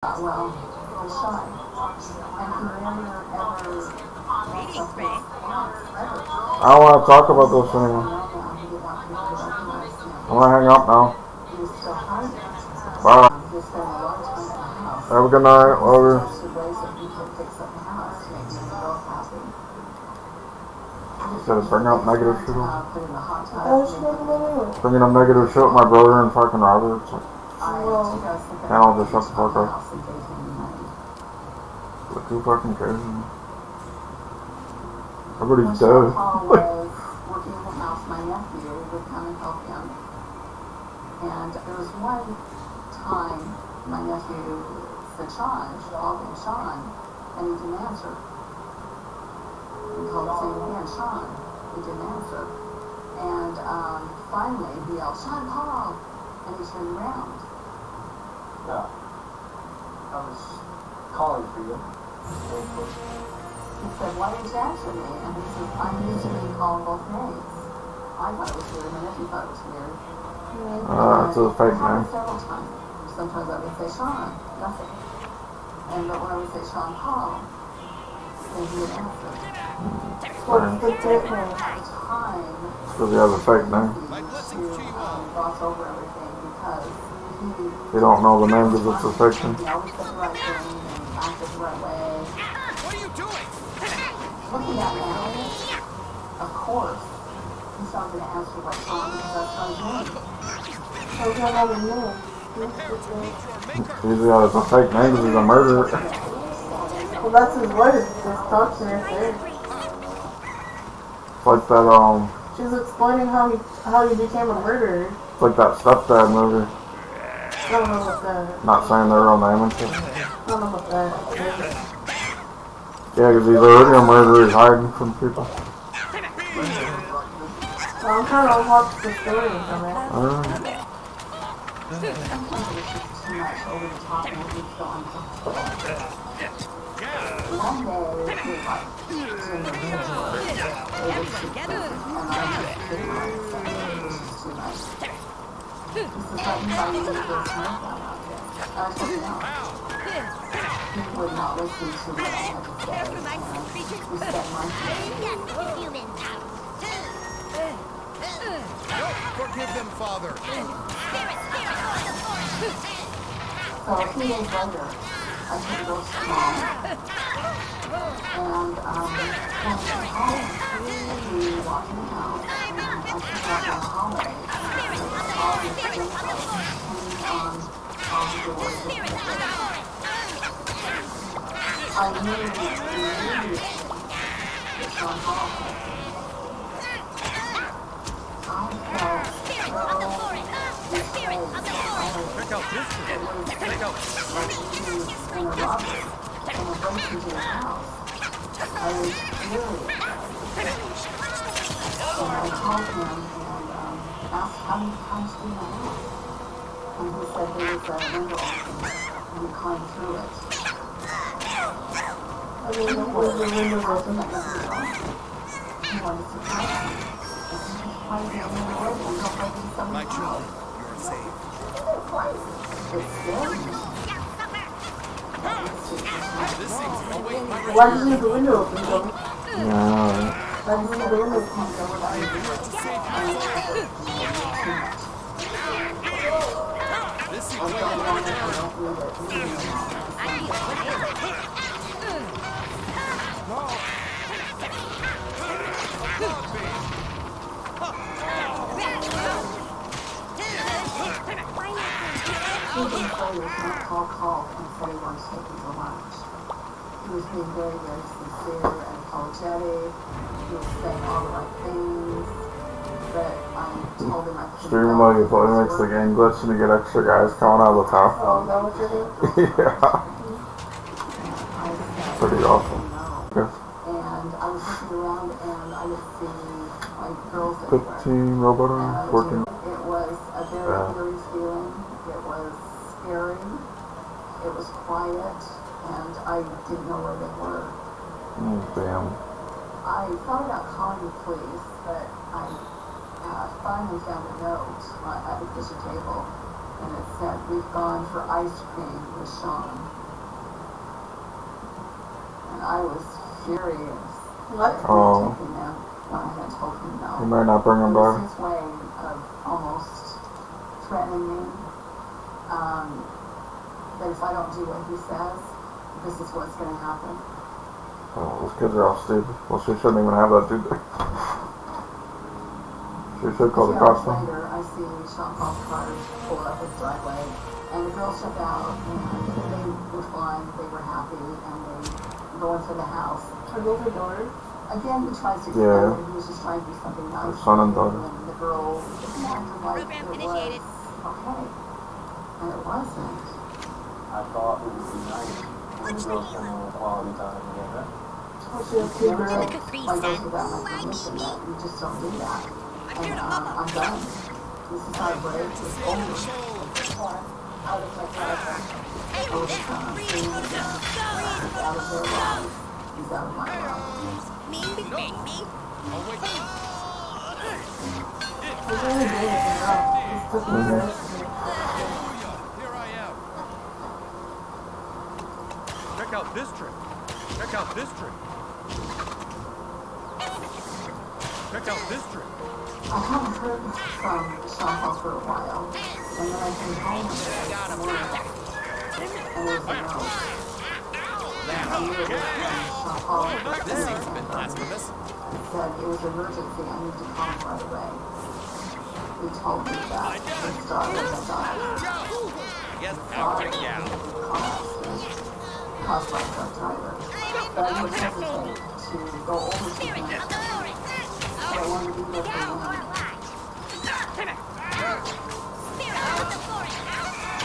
Well, was shy. And he never ever wants us to I don't want to talk about this anymore. I'm going to hang up now. He was still hiding. Bye. He was spending a lot of time in the house. Have a good night. Love you. Suggested ways that he could fix up the house to make them both happy. Instead of bringing up negative shit. Putting the hot tub. Bringing up negative shit with my brother and fucking Robert. It's like, I I'll just shut the fuck up. Look who fucking cares. Everybody's dead. Paul was working in the house, my nephew would come and help him. And there was one time my nephew said, Sean, called him Sean, and he didn't answer. He called his name again, Sean. He didn't answer. And finally he yelled, Sean Paul! And he turned around. Yeah. I was calling for you. He said, why didn't you answer me? And he said, I'm used to being called both names. I thought it was weird, my nephew thought it was weird. It's a fake name. Several times. Sometimes I would say Sean, nothing. But when I would say Sean Paul, then he would answer. Because he has a fake name. Gloss over everything because You don't know the name because it's a fiction. he always said the right thing and acted the right way. What are you doing? Looking at now, of course, he's not going to answer like Sean because that's Sean's name. Usually has a fake name because he's a murderer. Well, that's his wife. Just talking right there. It's like that, She's explaining how he became a murderer. it's like that Stepdad movie. I don't know what that. Not saying their real name and shit. I don't know what that. Yeah, because he's already a murderer. He's hiding from people. So I'm trying to watch the story from it. Alright. Sometimes it's just too much over the top and it gets so uncomfortable. One day, it was like doing the ritual. It was too quick, and I just didn't like it. It was just too much. This is like inviting me to go smoke out out there. I told him no. He would not listen to what I had to say. Respect my feelings. Forgive them, Father. So a few days later, I took a girl to mom, and when she came home, we walked in the house, and I took out the hallway, and all these things hanging on all the doors of the bedroom. I knew immediately that Sean Paul had been. I felt so Check out this one. Check out. like he was in a robbery and a break into his house. I was furious. And I called him and asked how many times did I ask? And he said there was a window open and he climbed through it. I mean, what was the window open? He wanted to surprise me. And he was fighting in the way and go break into My someone's house. children, you are safe. It scared me. This seems to wait my Why did you leave the window open, though? Yeah, alright. Why did you leave the window open? This seems way Susan Clay was not call and say he wants to take me for lunch. He was being very, very sincere and apologetic. He was saying all the right things. But I told him I couldn't. Streaming like it makes the game glitch and you get extra guys coming out of the top. Oh, is that what you're doing? Yeah. Pretty awesome. No. And I was looking around and I would see like girls everywhere. 15 robot arms, 14. It was a very eerie feeling. It was scary. It was quiet, and I didn't know where they were. Damn. I thought about calling the police, but I finally found a note at the kitchen table and it said, "We've gone for ice cream with Sean." And I was furious. What? Oh. Taking them when I had told him no. You might not bring him It was back. his way of almost threatening me. That if I don't do what he says, this is what's going to happen. Oh, those kids are all stupid. Well, she shouldn't even have that, do they? She should call the 2 hours cops on. later, I see Sean Paul's car pull up his driveway, and the girls step out, and they were fine, they were happy, and they go into the house. Are those the doors? Again, he tries to explain Yeah. that he was just trying to do something nice. His son and daughter. And the girl acted like Program it initiated. was okay. And it wasn't. I thought it would be nice when the girls spend a little quality time together. Oh, she has two girls. Look at three Like goes cents. without my permission that you just don't do that. I'm And here to mama. I'm done. This is our break. It's over. Out of my driveway. Hey, I was trying to see him again. He's out of their lives. He's out of my life. Me, me. Oh, wait. He's only doing it now. He's taking care of me. Here I am. Check out this trick. Check out this trick. Check out this trick. I haven't heard from Sean Paul for a while. And then I came home from work. And there was a note. And I knew it was from Sean Paul. This seems a bit blasphemous. It said it was emergency. I need to call him right away. He told me that his daughter had died. Yes, Sorry. out gal. Car accident caused by a drunk driver. But I didn't hesitate to go over to him. I wanted to be there for him.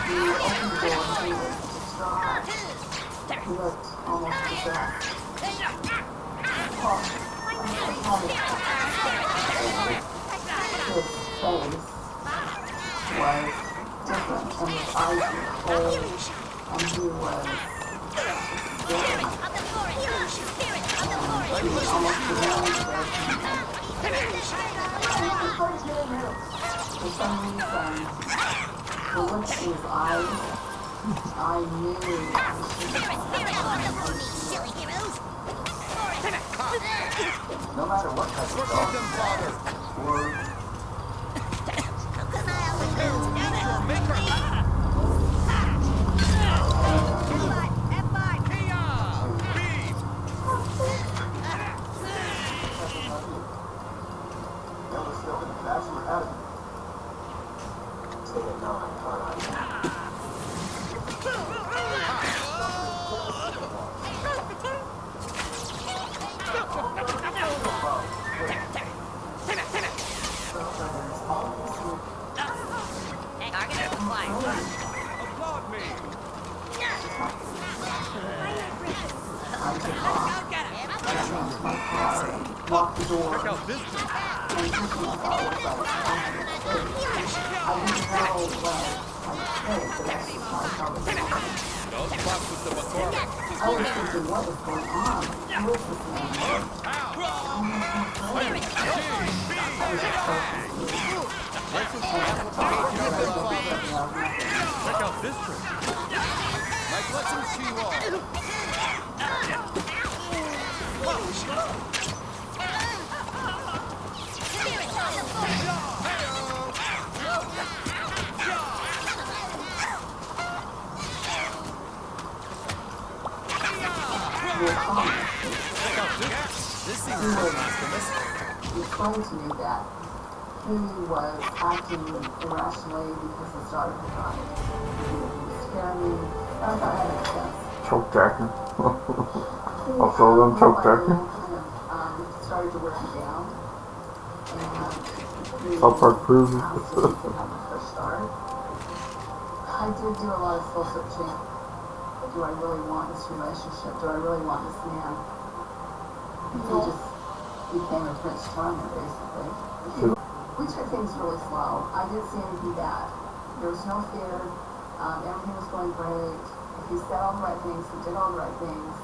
He opened the door and he was distraught. He looked almost possessed. Oh, I called it. His face was different and his eyes were cold and he was dead. He was almost beyond dead. For some reason, the look in his eyes, I knew no matter what type of dog or Applaud me. locked the door. Check out this trick. And thinking about what I was trying to say. I didn't know what I could say, but that's just how I felt at the moment. Those props with the Bakora. I was thinking, what was going on? Who is this man? I was just so confused. Check out this trick. Like let's see you all. Check out this. This seems blasphemous. He explained to me that he was acting irrationally because his daughter had died. He was scaring me. I thought that made sense. Choke jacking. I'll show them choke jacking. He started to work me down. And South Park proves it. I did do a lot of soul searching. Do I really want this relationship? Do I really want this man? He just became a Prince Charming, basically. We took things really slow. I didn't see anything bad. There was no fear. Everything was going great. He said all the right things. He did all the right things.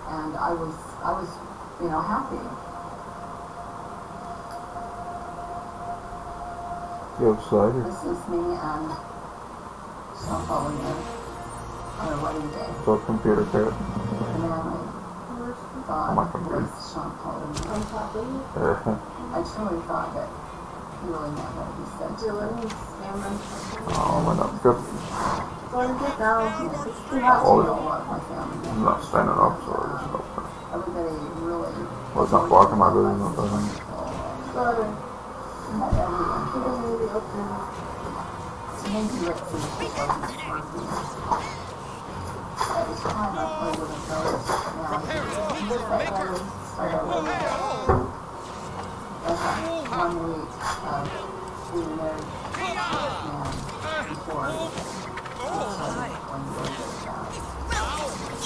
And I was, happy. You have cider. This is me and Sean Pauline on our wedding day. So computer code. The man I thought my computer. was Sean Pauline. Yeah. I truly thought that he really meant what he said to me. Oh, my that's good. Get down. It's too I hot. know a lot of my family I'm not standing up, so I just don't. Everybody really. Well, it's not blocking my vision, I think. Sorry. Had everyone. He doesn't need to open it. So maybe let's see if it wasn't working. At the time, I played with a fellas. Now, that's 1 week of being married and before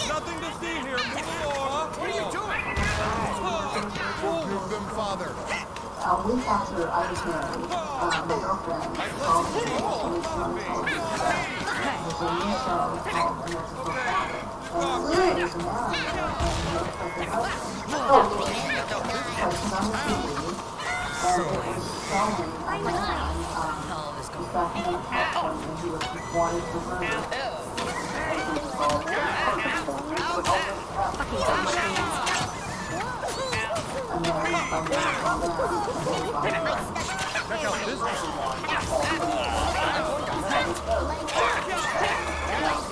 Nothing to see here. Move along. What are you doing? Move them, father. A week after I was married, my girlfriend called me and told me that there's a new show called Electrical Father. And there's a man on there and he looks like a husband. So she's on the TV and it was showing a man who's back in the California and he was wanted for murder. And he was all and then I found out Check out this one.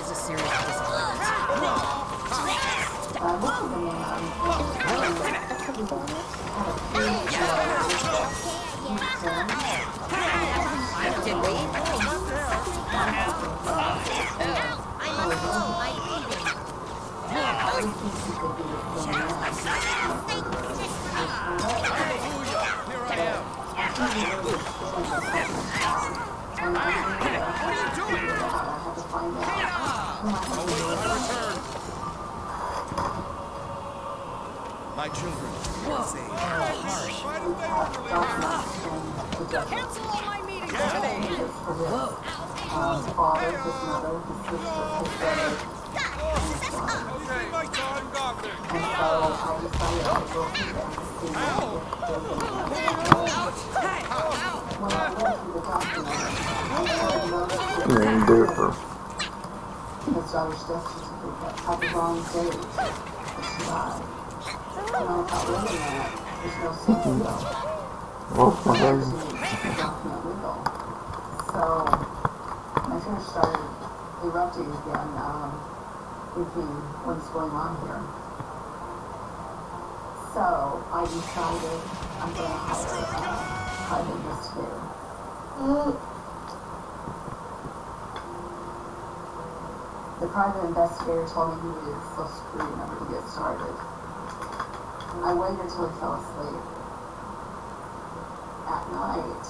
It's a serious disappointment. I looked at the man and Did we? My children. Cancel all my meetings today. father, his mother, his sister, his brother. Okay, my son got there. And so I decided to go through them to see when I went through the document, I noticed You didn't do it for. his daughter's death certificate had the wrong date that she died. And I thought, wait a minute, there's no safety though. Well, my Document baby. legal. So my fears started erupting again, thinking what's going on here. So I decided I'm going to hire a private investigator. The private investigator told me he needed a Social Security number to get started. I waited until he fell asleep. At night,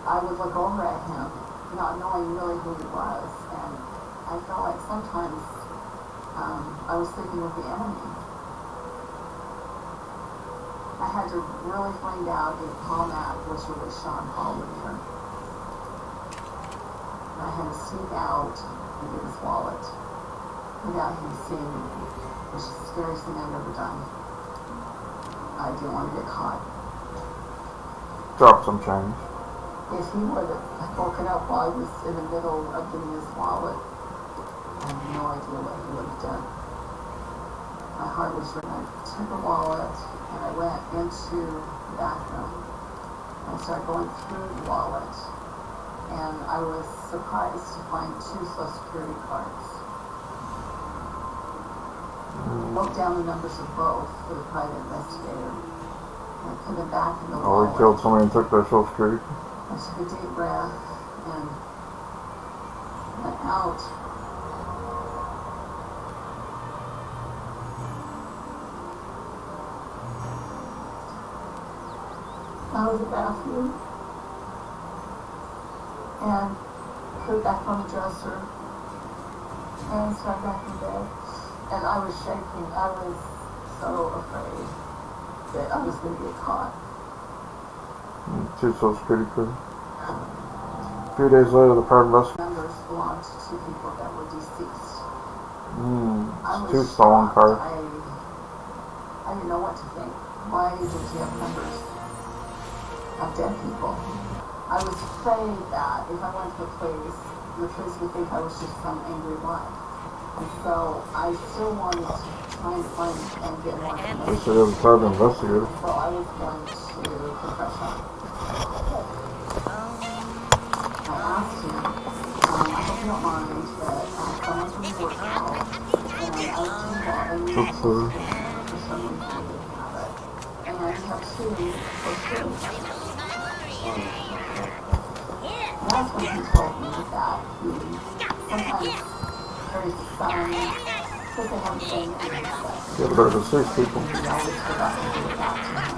I would look over at him, not knowing really who he was, and I felt like sometimes I was sleeping with the enemy. I had to really find out if Paul Matt was really Sean Paul Lanier. I had to sneak out and get his wallet without him seeing me, which is the scariest thing I've ever done. I didn't want to get caught. Drop some change. If he would have woken up while I was in the middle of getting his wallet, I have no idea what he would have done. My heart was written. I took the wallet and I went into the bathroom and I started going through the wallet. And I was surprised to find 2 Social Security cards. Wrote down the numbers of both for the private investigator. I put them back in the Oh, wallet. he killed somebody and took their Social Security. I took a deep breath and went out. Out of the bathroom and put it back on the dresser and started back in bed. And I was shaking. I was so afraid that I was going to get caught. 2 Social Security cards. A few days later, the private investigator. Numbers belonged to 2 people that were deceased. I It's was 2 stolen shocked. cards. I didn't know what to think. Why did you have numbers of dead people? I was afraid that if I went to the police would think I was just some angry wife. And so I still wanted to try and find and get more They information. should have tried to investigate it. So I was going to confess her. I asked him, I hope you don't mind that someone from the work called, and I was involved in Oops, sorry. for some reason I didn't have it. And I have two posters. That's when he told me that he sometimes carries a son, says they haven't been in the sex. Yeah, but they're deceased people. He always forgot to give it back to him.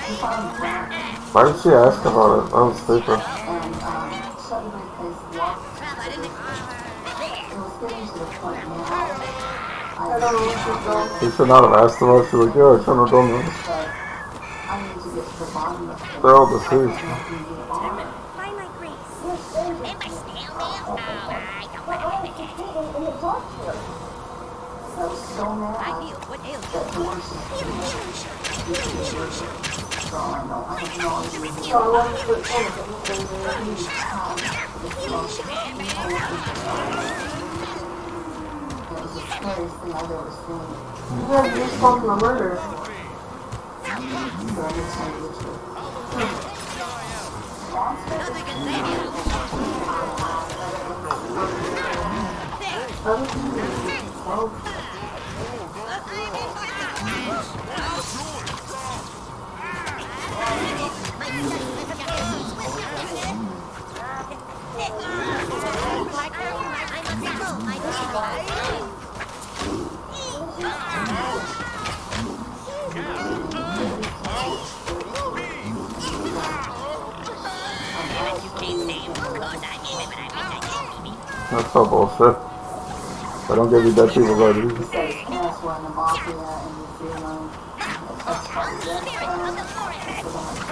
He found Brown Why did she ask about it? That was stupid. and shut the briefcase, walked to the briefcase. It was getting to the point now. I don't know where she's going, He should not have asked about it. She was like, yeah, I shouldn't have done this. but I need to get to the bottom of it. They're all deceased. By my grace. I was so mad I feel what ails you. that the worst so I know I have no idea. So I wanted to put some of it. It was the scariest thing I've ever seen. You guys just called him a murder. But I'm gonna tell you the truth. Nothing can save you. How did you do it? Oh, That's so bullshit. They don't give you dead people right He easy. said his parents were in the mafia in New Zealand. That's probably their friends.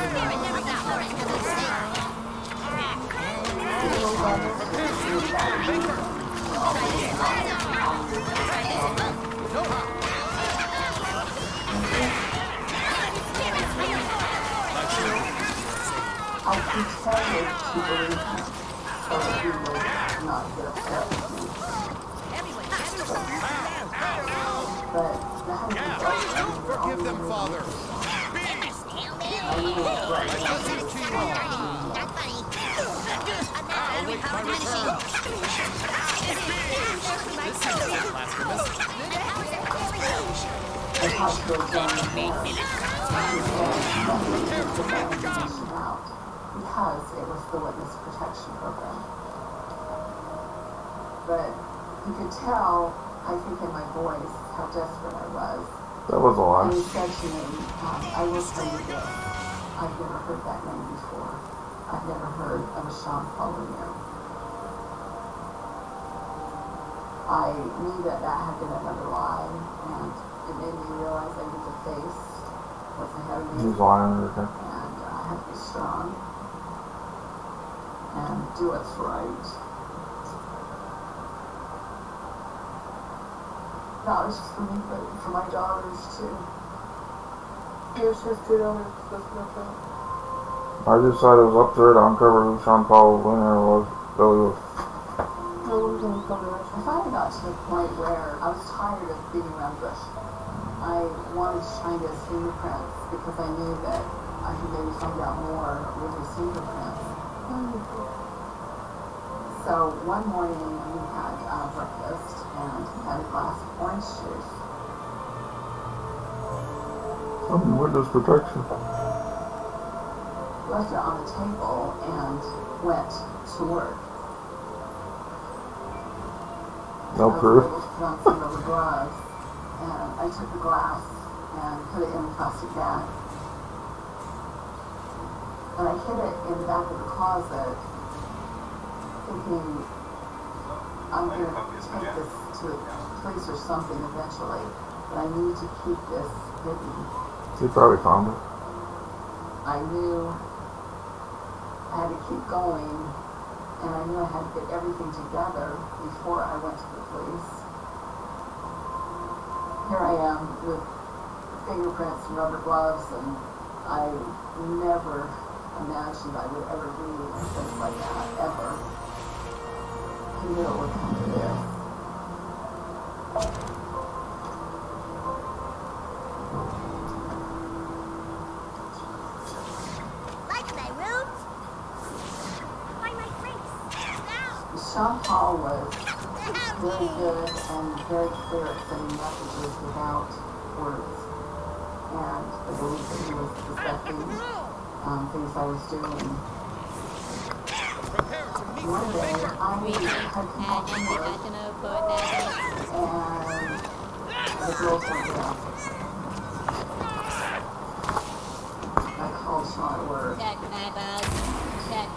I pretended to believe him so that he would not get upset with me. But that Forgive them, Father. I knew it was right. I'll wait my return. I talked to a gentleman there. Because it was the witness protection program. But you could tell, I think in my voice, how desperate I was. That was a And he lie. said to me, I will tell you this. I've never heard that name before. I've never heard of a Sean Paul Lanier. I knew that that had been another lie, and it made me realize I need to face what's ahead of me, He's lying. Okay. and I have to be strong and do what's right. Not just for me, but for my daughters too. here's his two daughters. That's nothing. I decided it was up there to uncover who Sean Paul Winner was. Billy was. No one's gonna come to us. I finally got to the point where I was tired of beating around the bush. I wanted to try and get his fingerprints because I knew that I could maybe find out more with his fingerprints. So one morning we had breakfast and had a glass of orange juice. Witness protection. Left it on the table and went to work. No I was proof. able to put on some rubber gloves, and I took the glass and put it in a plastic bag. And I hid it in the back of the closet, thinking I'm going to take this to the police or something eventually, but I need to keep this hidden. He probably found it. I knew I had to keep going, and I knew I had to get everything together before I went to the police. Here I am with fingerprints and rubber gloves, and I never imagined I would ever be in a place like that, ever. He knew it would come to this. Like my room? Why my face? Sean Paul was very good and very clear at sending messages without words. And I believe that he was suspecting things I was doing. Prepare to meet One the day, maker. I had come home from work, and the girls went down. I called Sean at work. He said,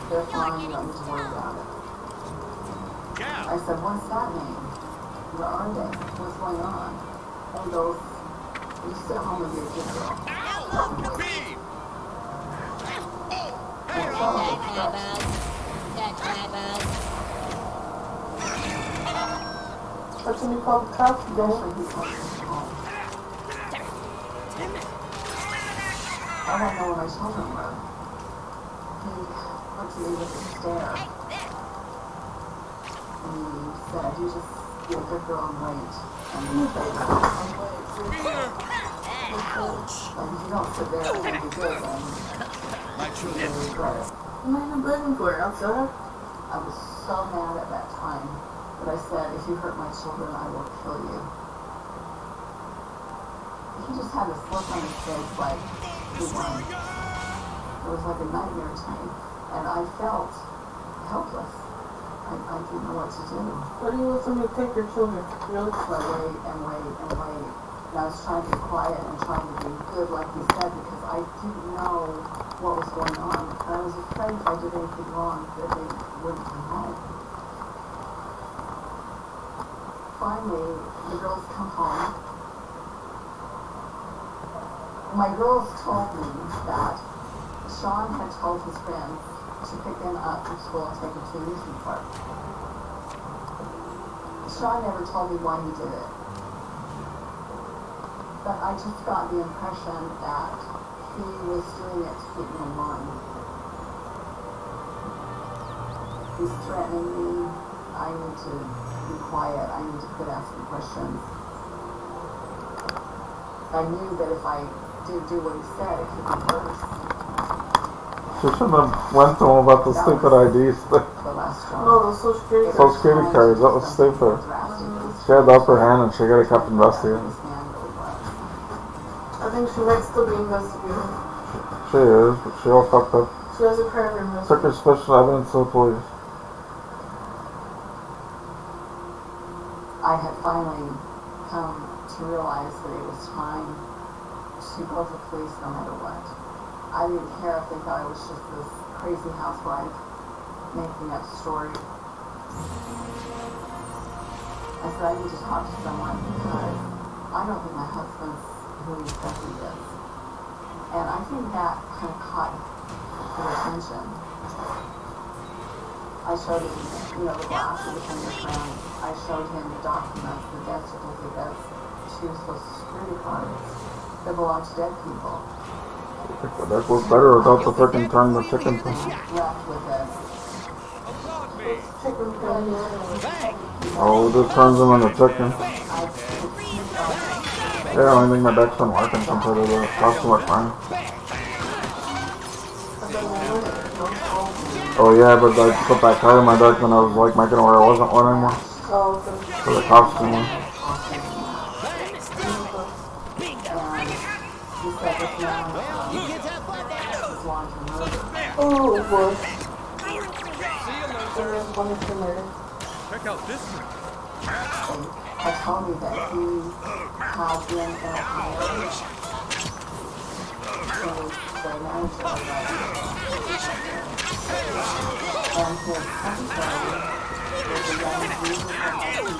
they're fine, you don't need to worry about it. Yeah. I said, what's that mean? Where are they? What's going on? And he goes, you sit home and be a good girl. Beam. That's all I expect. That's when you call the cops, you don't. Eventually he comes home. I want to know where my children were. He looked at me with a stare. And he said, you just be a good girl and wait. And you say, and if you don't sit there and be good, then My you're children. going to regret it. What am I blaming for? Outside? I was so mad at that time that I said, if you hurt my children, I will kill you. He just had this look on his face like he won. It was like a nightmare to me. And I felt helpless. I didn't know what to do. What do you want them to take your children? Really? So I wait and wait and wait. And I was trying to be quiet and trying to be good, like he said, because I didn't know what was going on. And I was afraid if I did anything wrong that they wouldn't come home. Finally, the girls come home. My girls told me that Sean had told his friends to pick them up from school and take them to the amusement park. Sean never told me why he did it. But I just got the impression that he was doing it to keep me alone. He's threatening me. I need to be quiet. I need to quit asking questions. I knew that if I didn't do what he said, it could be worse. She shouldn't have went to him about the stupid IDs thing. The last straw. Oh, the social security. Social security cards, that was stupid. She had the upper hand and she got it kept investigating. I think she might still be investigated. She is, but she all fucked up. She has a private Took her investigation. special evidence to the police. I had finally come to realize that it was time to go to the police no matter what. I didn't care if they thought I was just this crazy housewife making up stories. I said, I need to talk to someone because I don't think my husband's who he says he is. And I think that kind of caught their attention. I showed him, the glass of the fingerprint. I showed him the documents, the death certificates, two social security cards that belong to dead people. That was better without the frickin' turn the chicken thing. Left with it. Applaud me. Chicken curry. Oh, it just turns them into chicken. I could Yeah, I don't think my deck's been working compared to the cost too much money. Oh yeah, but I put that card in my deck when I was like making it where I wasn't one anymore. Oh, okay. So it cost too much. he said this man was wanting to murder. Oh, boy. See you, loser. Wanted to murder. Check out this one. They had told me that he had been in Ohio. So the manager of and his secretary was a young beautiful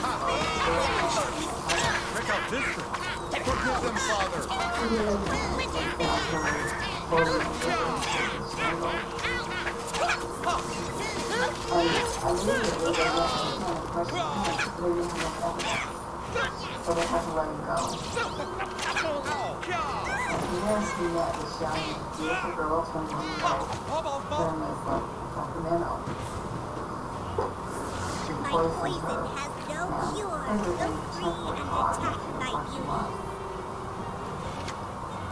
Check out this one. Forgive them, Father. I immediately they went to him and questioned him. They didn't have evidence. So they had to let him go. years he met this young, beautiful girl, 21 years old, from Sacramento. She My poisoned poison her. has no And cure, everything no free took her and heart attack and thy what she beauty. was.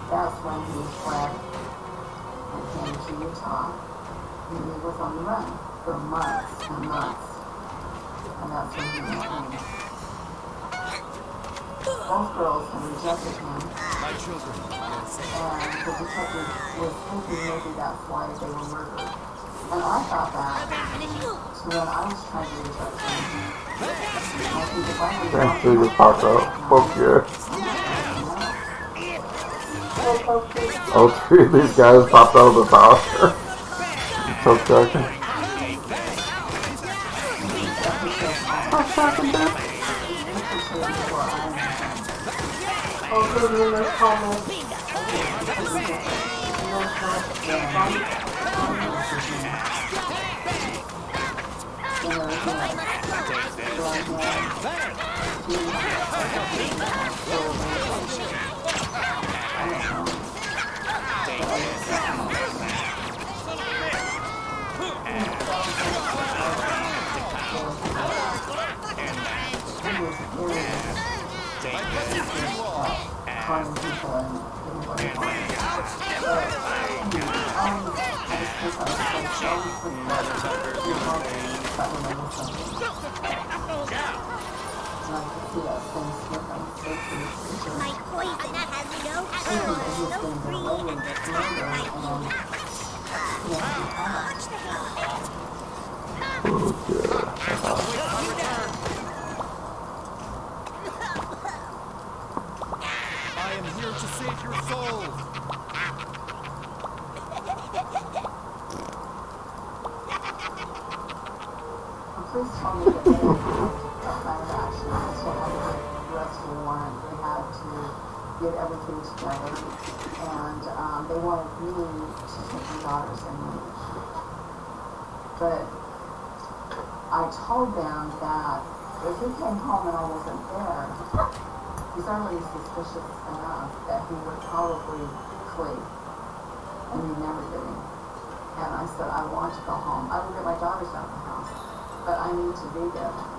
That's when he fled and came to Utah. And he was on the run for months and months. And that's when he met me. Both girls had rejected him, My children. and the detective was thinking maybe that's why they were murdered. And I thought that to when I was trying to reject him. I think if I had Damn, she just popped out. Fuck yeah. All three of these guys popped out of the tower. So shocking. Oh, good rumors, comments. Harming people and getting what they want. My poison has no cure, no free and attack thy beauty. Watch the I am here to save your soul. Police told me that they had a plan of action. So they had to get arrest warrant. They had to get everything together. And they wanted me to take my daughters and leave. But I told them that if he came home and I wasn't there, he's already suspicious enough that he would probably flee and be never getting. And I said, I want to go home. I will get my daughters out of the house, but I need to be there.